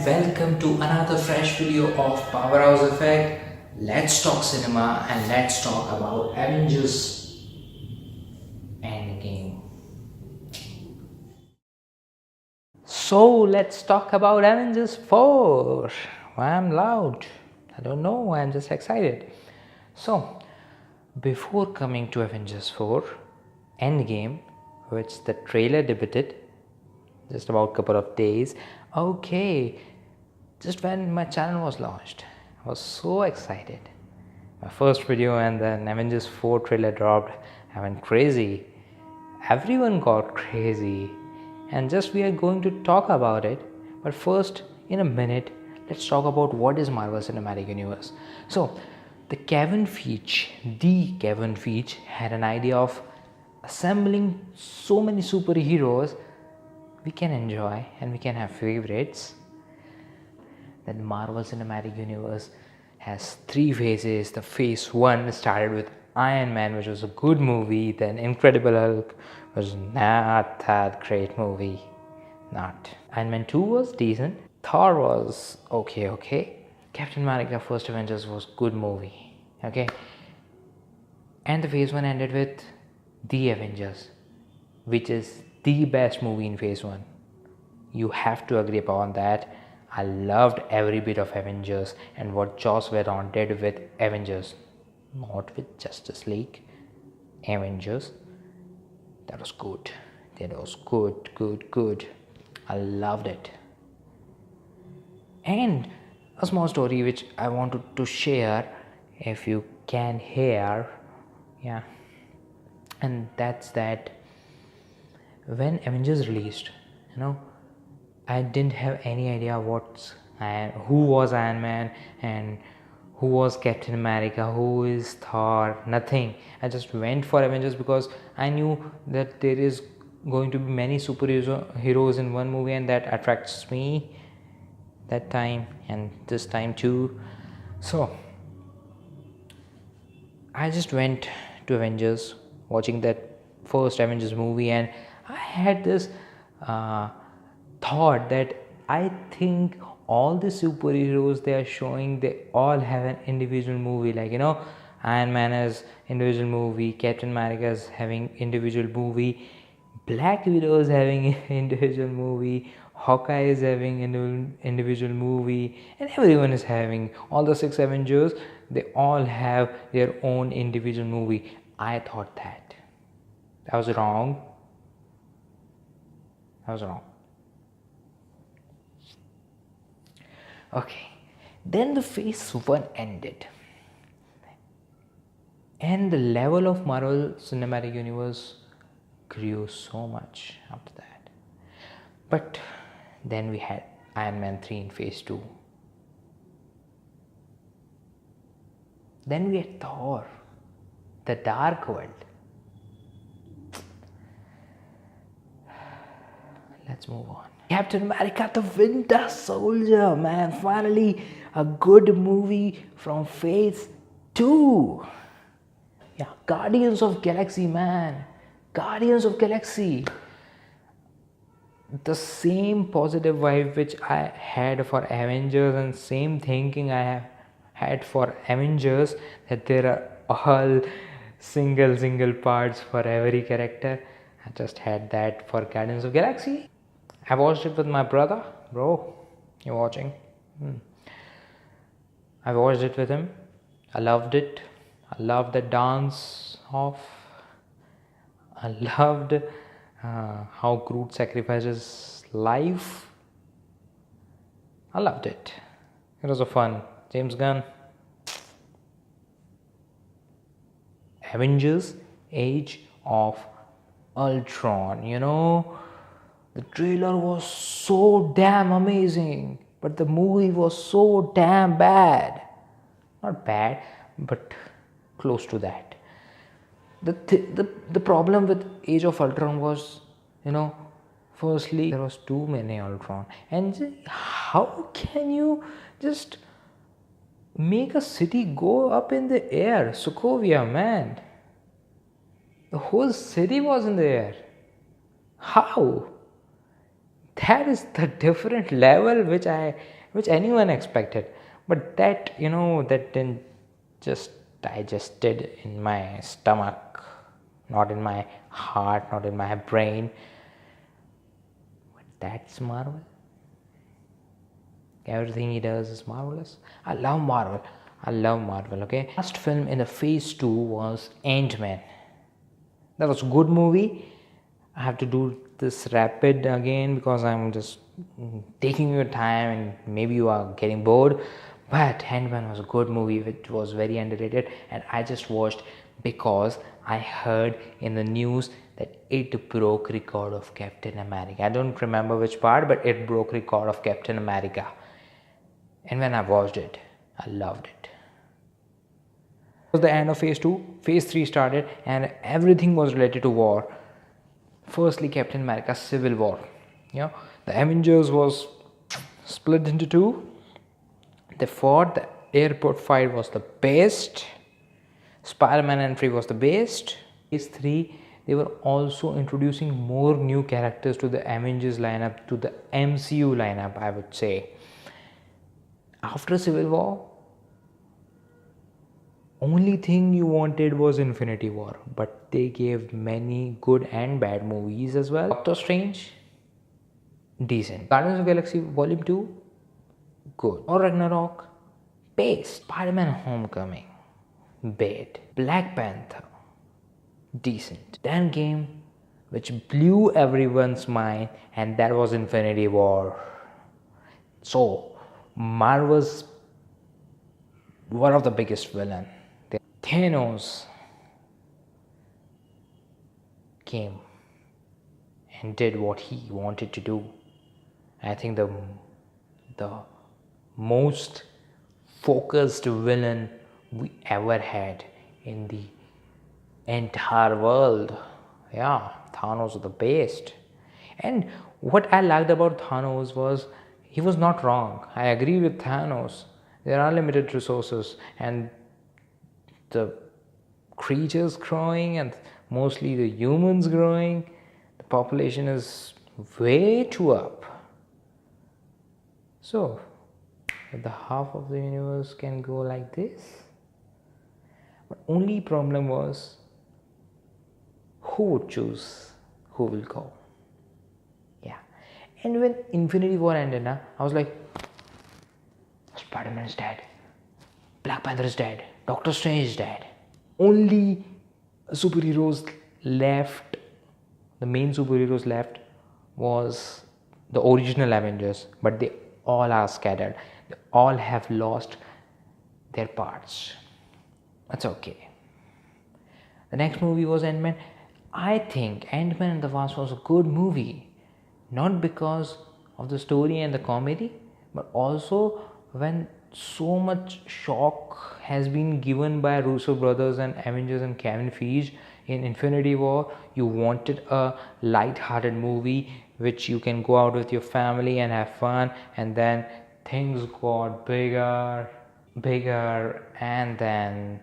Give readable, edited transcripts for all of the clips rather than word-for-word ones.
welcome to another fresh video of Powerhouse Effect. Let's talk cinema and let's talk about Avengers Endgame. So let's talk about Avengers 4. Why I'm loud? I don't know, I'm just excited. So, before coming to Avengers 4 Endgame, which the trailer debuted just about a couple of days, okay, just when my channel was launched, I was so excited. My first video and then Avengers 4 trailer dropped. I went crazy. Everyone got crazy. And just we are going to talk about it. But first, in a minute, let's talk about what is Marvel Cinematic Universe. So, the Kevin Feige had an idea of assembling so many superheroes we can enjoy and we can have favorites. That Marvel Cinematic Universe has three phases. The phase 1 started with Iron Man, which was a good movie. Then Incredible Hulk was not that great movie. Not. Iron Man 2 was decent. Thor was okay. Captain America First Avengers was good movie. Okay. And the phase 1 ended with The Avengers, which is the best movie in phase 1. You have to agree upon that. I loved every bit of Avengers and what Joss Whedon did with Avengers, not with Justice League. Avengers, that was good. That was good. I loved it. And a small story which I wanted to share, if you can hear, yeah. And that's that when Avengers released, I didn't have any idea who was Iron Man and who was Captain America, who is Thor, nothing. I just went for Avengers because I knew that there is going to be many superheroes in one movie and that attracts me that time and this time too. So I just went to Avengers, watching that first Avengers movie, and I had this thought that I think all the superheroes they are showing, they all have an individual movie. Like, Iron Man has individual movie, Captain America is having individual movie, Black Widow is having individual movie, Hawkeye is having individual movie, and everyone is having, all the 6 Avengers, they all have their own individual movie. I thought that was wrong. Okay, then the phase 1 ended, and the level of Marvel Cinematic Universe grew so much after that. But then we had Iron Man 3 in phase 2. Then we had Thor, the Dark World. Let's move on. Captain America the Winter Soldier, man, finally a good movie from phase 2. Yeah, Guardians of Galaxy, man. Guardians of Galaxy. The same positive vibe which I had for Avengers and same thinking I have had for Avengers, that there are all single parts for every character. I just had that for Guardians of Galaxy. I watched it with my brother. Bro, you watching? I watched it with him. I loved it. I loved the dance off. I loved how Groot sacrifices life. I loved it. It was a fun. James Gunn. Avengers Age of Ultron. The trailer was so damn amazing, but the movie was so damn bad. Not bad, but close to that. The problem with Age of Ultron was, firstly, there was too many Ultron. And how can you just make a city go up in the air? Sokovia, man. The whole city was in the air. How? That is the different level which I which anyone expected. But that, that didn't just digested in my stomach, not in my heart, not in my brain. But that's Marvel. Everything he does is marvelous. I love Marvel. Okay. Last film in the phase 2 was Ant-Man. That was a good movie. I have to do this rapid again because I'm just taking your time and maybe you are getting bored. But Ant-Man was a good movie which was very underrated, and I just watched because I heard in the news that it broke record of Captain America. I don't remember which part, but it broke record of Captain America. And when I watched it, I loved it. It was the end of phase 2. Phase 3 started and everything was related to war. Firstly, Captain America Civil War. The Avengers was split into two. They fought. The airport fight was the best. Spider-Man entry was the best. Phase 3, they were also introducing more new characters to the Avengers lineup, to the MCU lineup, I would say. After Civil War, only thing you wanted was Infinity War, but they gave many good and bad movies as well. Doctor Strange, decent. Guardians of the Galaxy Volume 2, good. Or Ragnarok, best. Spider-Man Homecoming, bad. Black Panther, decent. Then game which blew everyone's mind, and that was Infinity War. So Marvel's one of the biggest villain. Thanos came and did what he wanted to do. I think the most focused villain we ever had in the entire world. Yeah, Thanos was the best. And what I liked about Thanos was he was not wrong. I agree with Thanos. There are limited resources and the creatures growing and mostly the humans growing. The population is way too up. So, if the half of the universe can go like this, but only problem was who would choose who will go. Yeah. And when Infinity War ended, I was like, Spider-Man is dead, Black Panther is dead, Doctor Strange is dead. Only superheroes left, the main superheroes left was the original Avengers, but they all are scattered. They all have lost their parts. That's okay. The next movie was Ant-Man. I think Ant-Man and the Wasp was a good movie, not because of the story and the comedy, but also when so much shock has been given by Russo brothers and Avengers and Kevin Feige in Infinity War. You wanted a light-hearted movie which you can go out with your family and have fun, and then things got bigger, and then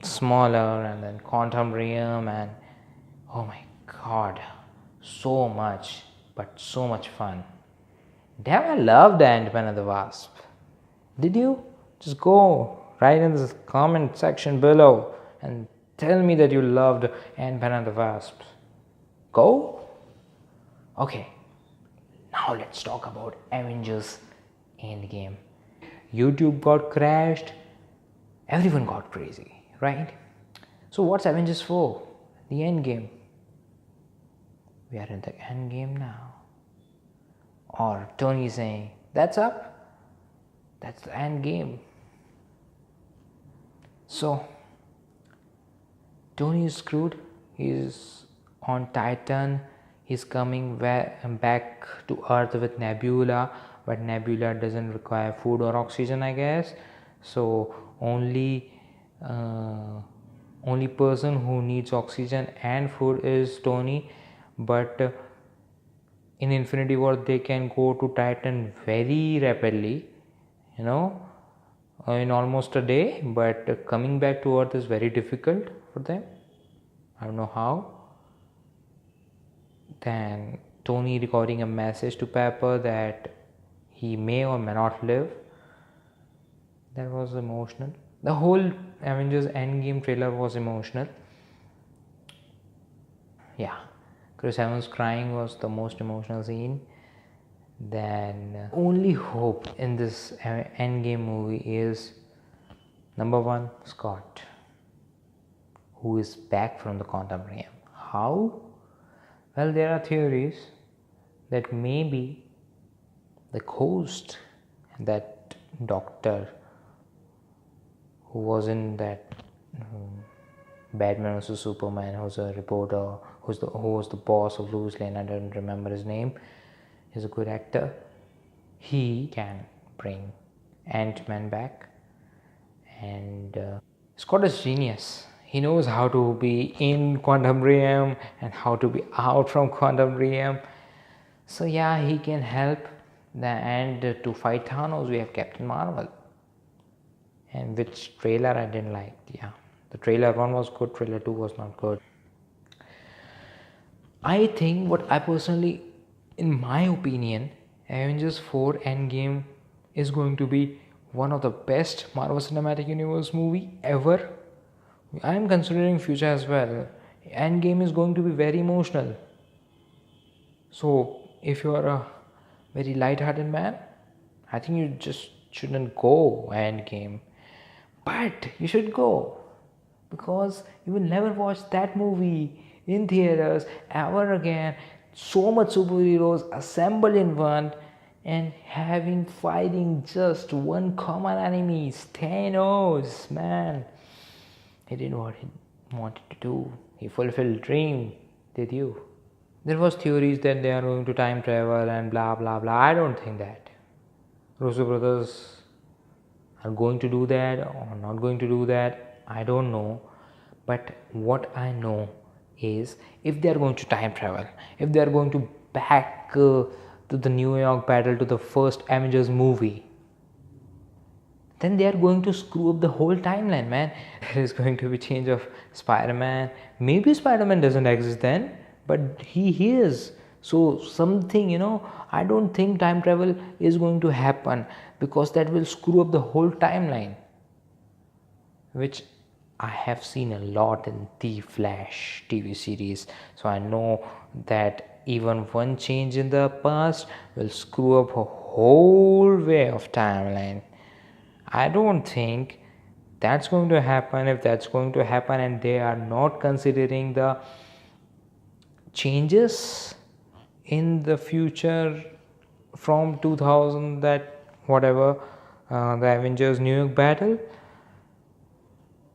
smaller, and then quantum realm, and oh my god, so much, but so much fun. Damn, I loved Ant-Man and the Wasp. Did you? Just go right in the comment section below and tell me that you loved Ant-Man and the Wasp. Go? Okay, now let's talk about Avengers Endgame. YouTube got crashed, everyone got crazy, right? So what's Avengers for? The Endgame. We are in the Endgame now. Or Tony saying, that's up, that's the end game. So Tony is screwed. He's on Titan. He's coming back to Earth with Nebula, but Nebula doesn't require food or oxygen, I guess. So only person who needs oxygen and food is Tony. But in Infinity War they can go to Titan very rapidly, in almost a day, but coming back to Earth is very difficult for them. I don't know how. Then Tony recording a message to Pepper that he may or may not live. That was emotional. The whole Avengers Endgame trailer was emotional. Yeah, Chris Evans crying was the most emotional scene. Then only hope in this Endgame movie is number one, Scott, who is back from the quantum realm. How? Well, there are theories that maybe the ghost, that doctor who was in that Batman vs Superman, who's a reporter, who was the boss of Lois Lane, I don't remember his name, he's a good actor, he can bring Ant-Man back. And Scott is genius. He knows how to be in quantum realm and how to be out from quantum realm. So yeah, he can help. And to fight Thanos, we have Captain Marvel. And which trailer I didn't like. Yeah, the trailer 1 was good, trailer 2 was not good. I think what I personally, in my opinion, Avengers 4 Endgame is going to be one of the best Marvel Cinematic Universe movie ever. I am considering future as well. Endgame is going to be very emotional. So if you are a very light-hearted man, I think you just shouldn't go Endgame. But you should go, because you will never watch that movie in theaters ever again. So much superheroes assembled in one and fighting just one common enemy, Thanos. Man, he did what he wanted to do. He fulfilled dream. Did you? There was theories that they are going to time travel and blah blah blah. I don't think that Russo brothers are going to do that or not going to do that. I don't know. But what I know is, if they are going to time travel, if they are going to back to the New York battle, to the first Avengers movie, then they are going to screw up the whole timeline, man. There is going to be change of Spider-Man. Maybe Spider-Man doesn't exist then, but he is. So something, I don't think time travel is going to happen, because that will screw up the whole timeline, which I have seen a lot in the Flash TV series. So I know that even one change in the past will screw up a whole way of timeline. I don't think that's going to happen. If that's going to happen and they are not considering the changes in the future from 2000, that whatever, the Avengers New York battle,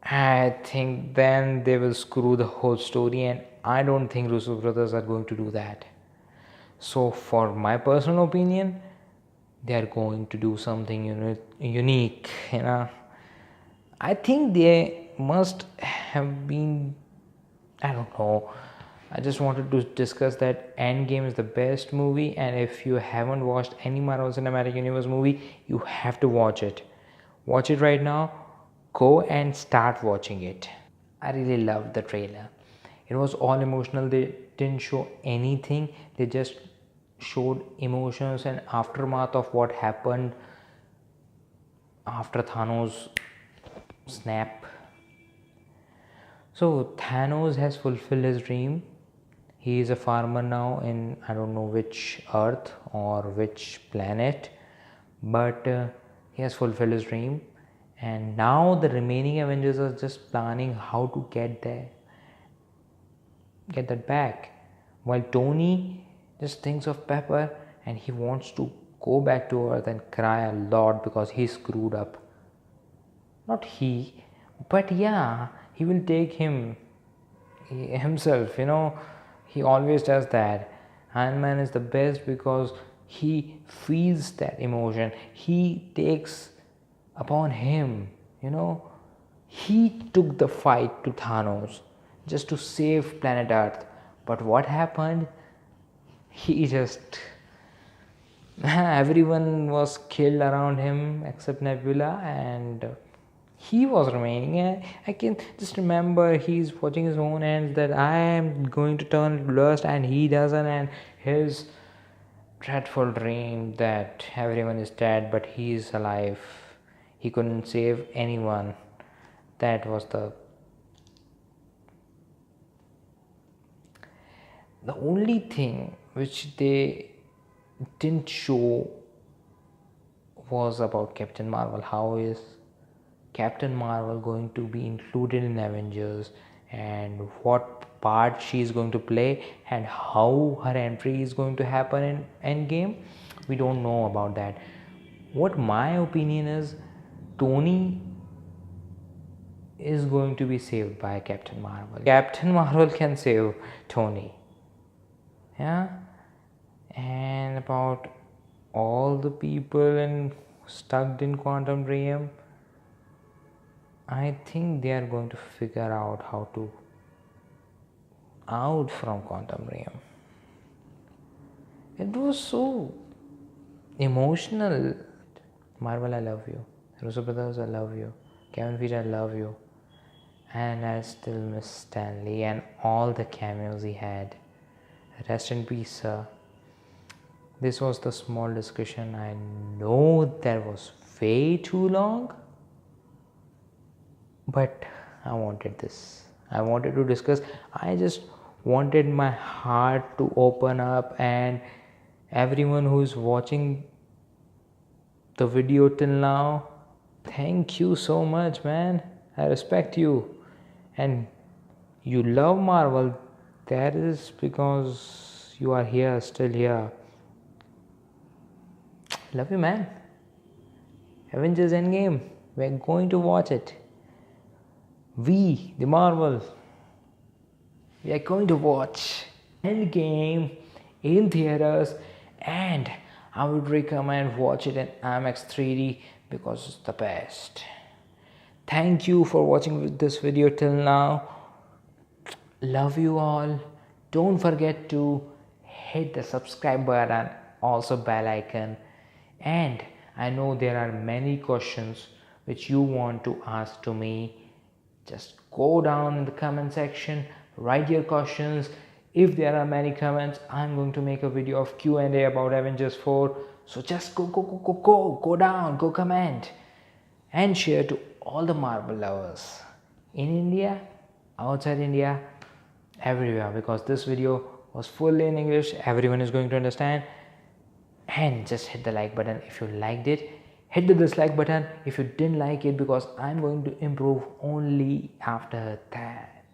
I think then they will screw the whole story, and I don't think Russo brothers are going to do that. So for my personal opinion, they are going to do something unique. I think they must have been, I don't know. I just wanted to discuss that Endgame is the best movie, and if you haven't watched any Marvel Cinematic Universe movie, you have to watch it. Watch it right now. Go and start watching it. I really loved the trailer. It was all emotional. They didn't show anything. They just showed emotions and aftermath of what happened after Thanos snap. So Thanos has fulfilled his dream. He is a farmer now in, I don't know which earth or which planet, but he has fulfilled his dream. And now the remaining Avengers are just planning how to get that back. While Tony just thinks of Pepper, and he wants to go back to Earth and cry a lot because he screwed up. Not he, but yeah, he will take himself. He always does that. Iron Man is the best because he feels that emotion. He takes upon him, he took the fight to Thanos just to save planet Earth. But what happened? He just everyone was killed around him except Nebula, and he was remaining. I can just remember he's watching his own hands, that I am going to turn to dust and he doesn't, and his dreadful dream that everyone is dead but he is alive. He couldn't save anyone. That was the only thing which they didn't show was about Captain Marvel. How is Captain Marvel going to be included in Avengers, and what part she is going to play, and how her entry is going to happen in Endgame? We don't know about that. What my opinion is, Tony is going to be saved by Captain Marvel. Captain Marvel can save Tony. Yeah. And about all the people stuck in quantum realm, I think they are going to figure out how to out from quantum realm. It was so emotional. Marvel, I love you. Russo Brothers, I love you. Kevin Feige, I love you. And I still miss Stanley and all the cameos he had. Rest in peace, sir. This was the small discussion. I know that was way too long, but I wanted this. I wanted to discuss. I just wanted my heart to open up, and everyone who is watching the video till now, thank you so much, man. I respect you, and you love Marvel. That is because you are here, still here. Love you, man. Avengers Endgame. We're going to watch it. We, the Marvel, we are going to watch Endgame in theaters, and I would recommend watch it in IMAX 3D because it's the best. Thank you for watching this video till now. Love you all. Don't forget to hit the subscribe button, also bell icon. And I know there are many questions which you want to ask to me. Just go down in the comment section, write your questions. If there are many comments, I'm going to make a video of Q&A about Avengers 4. So just go down, go comment and share to all the Marvel lovers in India, outside India, everywhere, because this video was fully in English. Everyone is going to understand. And just hit the like button if you liked it. Hit the dislike button if you didn't like it, because I'm going to improve only after that.